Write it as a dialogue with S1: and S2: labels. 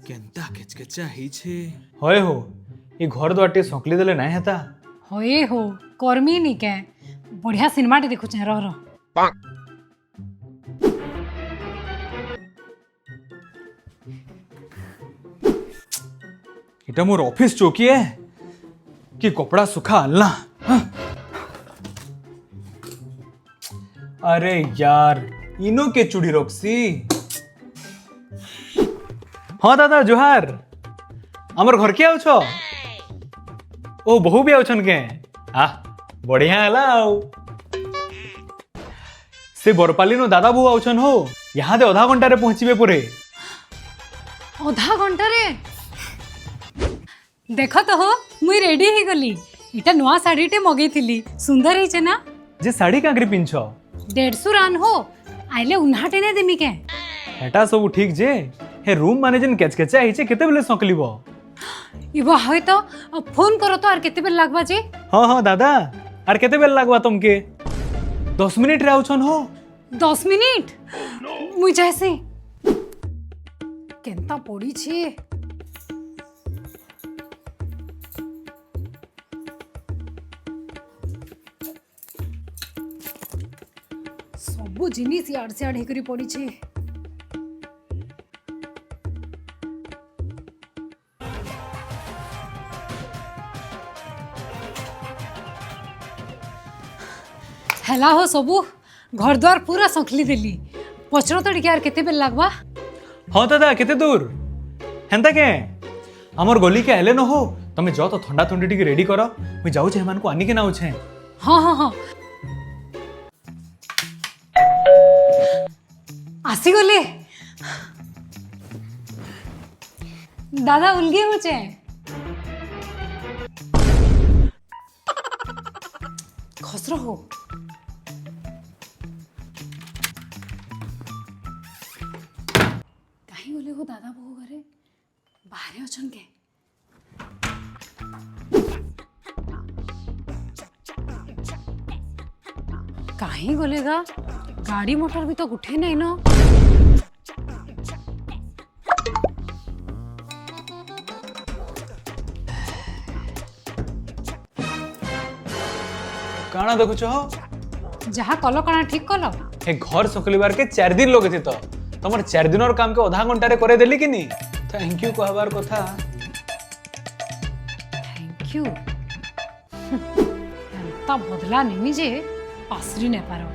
S1: Kenta केचकेचा हिचे होय हो ये घर द्वार सकली देले नहीं हेता
S2: होए हो कर्मी नी के बढ़िया सिनेमा टे देखु रह
S1: इटा मोर ऑफिस चौकी है कि कपड़ा सुखा आलना हाँ? अरे यार इनो के चूड़ी रोक्सी हाँ दादा जोहार आमर घर के आउ छो ओ बहु भी आउछन के हाँ बढ़िया हला आउ से बरपाली नो दादा बहु आउछन हो यहाँ दे आधा घंटा रे पहुँचीबे पुरे
S2: आधा घंटा रे देख तो हो मुई रेडी ही गली इटा नुआ साड़ी टे मगई थिली सुंदर ही ना
S1: जे साड़ी कांकरी पिंछो
S2: 150 रान हो आइले उन्हाटे ने देमी के
S1: हेटा सब ठीक जे हे रूम माने जन केचकेचा हिचे केते बेले सकलिबो
S2: इबो हय तो फोन करो तो आर केते बेल लागबा जे
S1: हाँ हाँ दादा आर केते बेल लागबा तुमके 10 मिनिट रे आउछन हो
S2: 10 मिनिट मुई जैसे केंता पड़ी छे सबु जिनिस यार से आड़ हेकरी पड़ी छे हेला हो सबु घर द्वार पूरा संखली देली पचरो तो यार केते बेल लागबा
S1: हाँ दादा केते दूर हेंता के हमर गली के आले न हो तमे जाओ तो ठंडा ठंडी टिके रेडी करो मैं जाऊ छे हेमान को आनी के ना छे
S2: हाँ हाँ हाँ आसी गले दादा उलगे मुझे खसरो हो कहीं गले हो दादा बहु घरे बाहर अछन के कहीं गलेगा गाड़ी मोटर भी तो उठे नहीं ना
S1: काना देखुछ हो
S2: जहाँ कल कणा ठीक कल
S1: हे घर सकलिबार के 4 दिन लगे थी तो तमर 4 दिन और काम के आधा घंटा रे करे देली कि नी थैंक यू कहबार कथा
S2: थैंक यू एंता बदला नहीं जे पासरी ने पारो